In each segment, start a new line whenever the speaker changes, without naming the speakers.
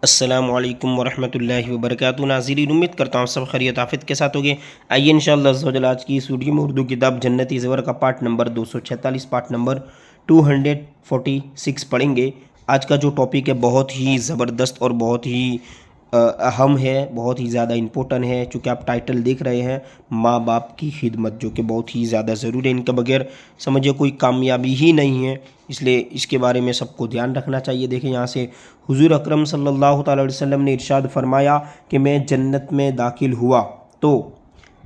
السلام علیکم ورحمۃ اللہ وبرکاتہ۔ ناظرین، امید کرتا ہوں سب خیریت عافیت کے ساتھ ہوگے۔ آئیے انشاءاللہ عز و جل آج کی اس ویڈیو میں اردو کتاب جنتی زیور کا پارٹ نمبر 246 پارٹ نمبر 246 پڑھیں گے۔ آج کا جو ٹاپک ہے بہت ہی زبردست اور بہت ہی اہم ہے، بہت ہی زیادہ امپورٹنٹ ہے، چونکہ آپ ٹائٹل دیکھ رہے ہیں ماں باپ کی خدمت، جو کہ بہت ہی زیادہ ضروری ہے۔ ان کے بغیر سمجھے کوئی کامیابی ہی نہیں ہے، اس لیے اس کے بارے میں سب کو دھیان رکھنا چاہیے۔ دیکھیں یہاں سے حضور اکرم صلی اللہ تعالی علیہ وسلم نے ارشاد فرمایا کہ میں جنت میں داخل ہوا تو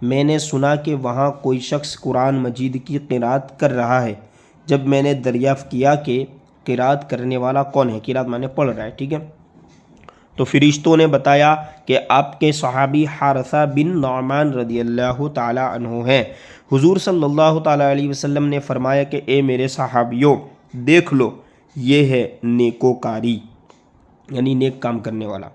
میں نے سنا کہ وہاں کوئی شخص قرآن مجید کی قرات کر رہا ہے۔ جب میں نے دریافت کیا کہ قرات کرنے والا کون ہے، قرات معنی پڑھ رہا ہے، ٹھیک ہے، تو فرشتوں نے بتایا کہ آپ کے صحابی حارثہ بن نعمان رضی اللہ تعالی عنہ ہیں۔ حضور صلی اللہ تعالی علیہ وسلم نے فرمایا کہ اے میرے صحابیوں، دیکھ لو، یہ ہے نیکوکاری، یعنی نیک کام کرنے والا،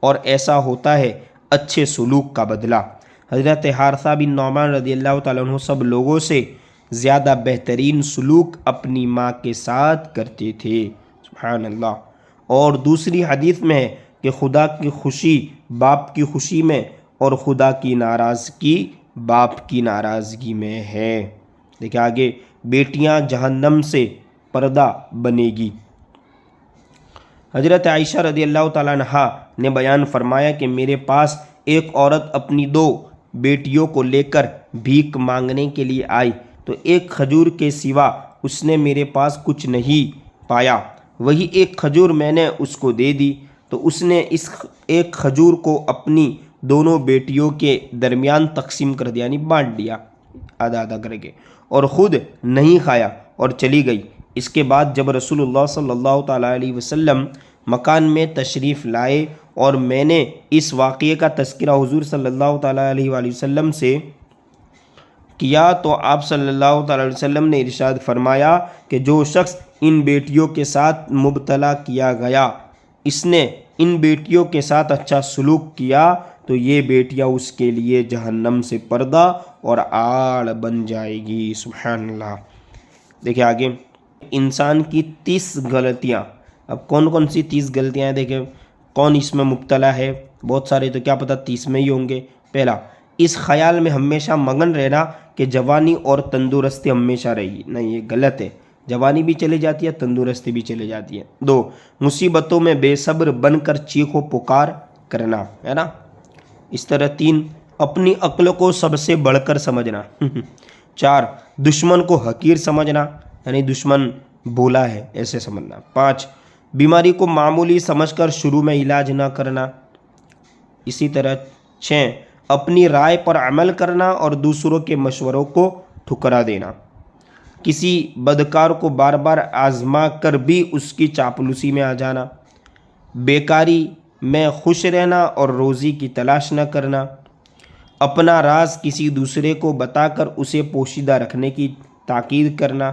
اور ایسا ہوتا ہے اچھے سلوک کا بدلہ۔ حضرت حارثہ بن نعمان رضی اللہ تعالیٰ عنہ سب لوگوں سے زیادہ بہترین سلوک اپنی ماں کے ساتھ کرتے تھے، سبحان اللہ۔ اور دوسری حدیث میں ہے کہ خدا کی خوشی باپ کی خوشی میں اور خدا کی ناراضگی باپ کی ناراضگی میں ہے۔ دیکھیں آگے، بیٹیاں جہنم سے پردہ بنے گی۔ حضرت عائشہ رضی اللہ تعالیٰ عنہا نے بیان فرمایا کہ میرے پاس ایک عورت اپنی 2 بیٹیوں کو لے کر بھیک مانگنے کے لیے آئی تو ایک کھجور کے سوا اس نے میرے پاس کچھ نہیں پایا۔ وہی ایک کھجور میں نے اس کو دے دی تو اس نے اس ایک کھجور کو اپنی دونوں بیٹیوں کے درمیان تقسیم کر دیا، یعنی بانٹ دیا آدھا آدھا کر کے، اور خود نہیں کھایا اور چلی گئی۔ اس کے بعد جب رسول اللہ صلی اللہ تعالیٰ علیہ وسلم مکان میں تشریف لائے اور میں نے اس واقعے کا تذکرہ حضور صلی اللہ تعالیٰ علیہ وآلہ وسلم سے کیا تو آپ صلی اللہ تعالیٰ علیہ وسلم نے ارشاد فرمایا کہ جو شخص ان بیٹیوں کے ساتھ مبتلا کیا گیا، اس نے ان بیٹیوں کے ساتھ اچھا سلوک کیا تو یہ بیٹیاں اس کے لیے جہنم سے پردہ اور آڑ بن جائے گی، سبحان اللہ۔ دیکھیں آگے، انسان کی 30 غلطیاں۔ اب کون کون سی 30 غلطیاں ہیں؟ دیکھیں کون اس میں مبتلا ہے، بہت سارے، تو کیا پتہ 30 میں ہی ہوں گے۔ پہلا، اس خیال میں ہمیشہ مگن رہنا کہ جوانی اور تندرستی ہمیشہ رہے گی، نہیں، یہ غلط ہے، جوانی بھی چلی جاتی ہے، تندرستی بھی چلی جاتی ہے۔ 2، مصیبتوں میں بے صبر بن کر چیخ و پکار کرنا، ہے نا، اس طرح۔ 3، اپنی عقل کو سب سے بڑھ کر سمجھنا۔ 4، دشمن کو حقیر سمجھنا، یعنی دشمن بولا ہے ایسے سمجھنا۔ 5، بیماری کو معمولی سمجھ کر شروع میں علاج نہ کرنا۔ اسی طرح 6، اپنی رائے پر عمل کرنا اور دوسروں کے مشوروں کو ٹھکرا دینا۔ کسی بدکار کو بار بار آزما کر بھی اس کی چاپلوسی میں آ جانا۔ بیکاری میں خوش رہنا اور روزی کی تلاش نہ کرنا۔ اپنا راز کسی دوسرے کو بتا کر اسے پوشیدہ رکھنے کی تاکید کرنا۔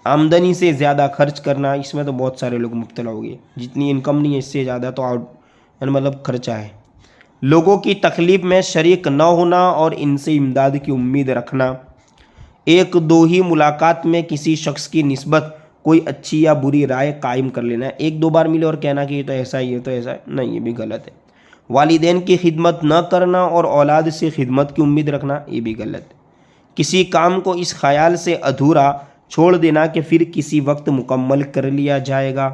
آمدنی سے زیادہ خرچ کرنا، اس میں تو بہت سارے لوگ مبتلا ہو گئے، جتنی انکم نہیں ہے اس سے زیادہ تو مطلب خرچہ ہے۔ لوگوں کی تکلیف میں شریک نہ ہونا اور ان سے امداد کی امید رکھنا۔ 1-2 ہی ملاقات میں کسی شخص کی نسبت کوئی اچھی یا بری رائے قائم کر لینا۔ 1-2 بار ملے اور کہنا کہ یہ تو ایسا ہی ہے، تو ایسا ہے، نہیں، یہ بھی غلط ہے۔ والدین کی خدمت نہ کرنا اور اولاد سے خدمت کی امید رکھنا، یہ بھی غلط ہے۔ کسی کام کو اس خیال سے ادھورا چھوڑ دینا کہ پھر کسی وقت مکمل کر لیا جائے گا۔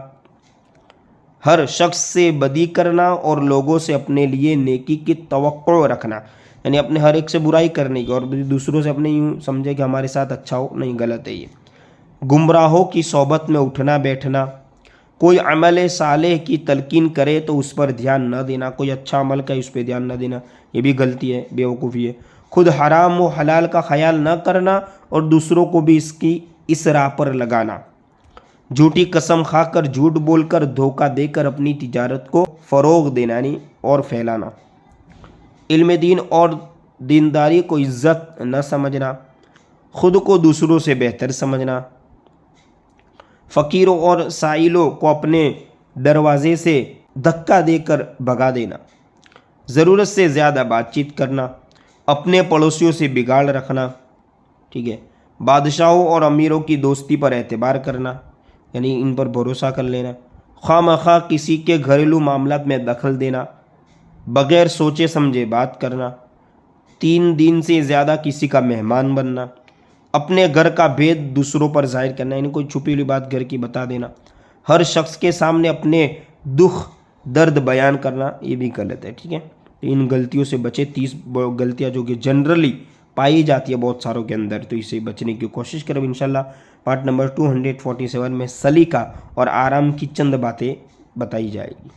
ہر شخص سے بدی کرنا اور لوگوں سے اپنے لیے نیکی کی توقع رکھنا، یعنی اپنے ہر ایک سے برائی کرنے کی اور دوسروں سے اپنے یوں سمجھے کہ ہمارے ساتھ اچھا ہو، نہیں، غلط ہے یہ۔ گمراہوں کی صحبت میں اٹھنا بیٹھنا۔ کوئی عمل صالح کی تلقین کرے تو اس پر دھیان نہ دینا، کوئی اچھا عمل کا اس پہ دھیان نہ دینا، یہ بھی غلطی ہے، بیوقوفی ہے۔ خود حرام و حلال کا خیال نہ کرنا اور دوسروں کو بھی اس راہ پر لگانا۔ جھوٹی قسم کھا کر، جھوٹ بول کر، دھوکہ دے کر اپنی تجارت کو فروغ دینا اور پھیلانا۔ علم دین اور دینداری کو عزت نہ سمجھنا۔ خود کو دوسروں سے بہتر سمجھنا۔ فقیروں اور سائلوں کو اپنے دروازے سے دھکا دے کر بھگا دینا۔ ضرورت سے زیادہ بات چیت کرنا۔ اپنے پڑوسیوں سے بگاڑ رکھنا، ٹھیک ہے۔ بادشاہوں اور امیروں کی دوستی پر اعتبار کرنا، یعنی ان پر بھروسہ کر لینا۔ خواہ مخواہ کسی کے گھریلو معاملات میں دخل دینا، بغیر سوچے سمجھے بات کرنا، 3 دن سے زیادہ کسی کا مہمان بننا، اپنے گھر کا بھید دوسروں پر ظاہر کرنا، یعنی کوئی چھپی ہوئی بات گھر کی بتا دینا، ہر شخص کے سامنے اپنے دکھ درد بیان کرنا، یہ بھی غلط ہے. ٹھیک ہے، تو ان غلطیوں سے بچے. 30 غلطیاں جو کہ جنرلی پائی جاتی ہے بہت ساروں کے اندر، تو اسے بچنے کی کوشش کریں. انشاءاللہ پارٹ نمبر 247 میں سلیقہ اور آرام کی چند باتیں بتائی جائے گی.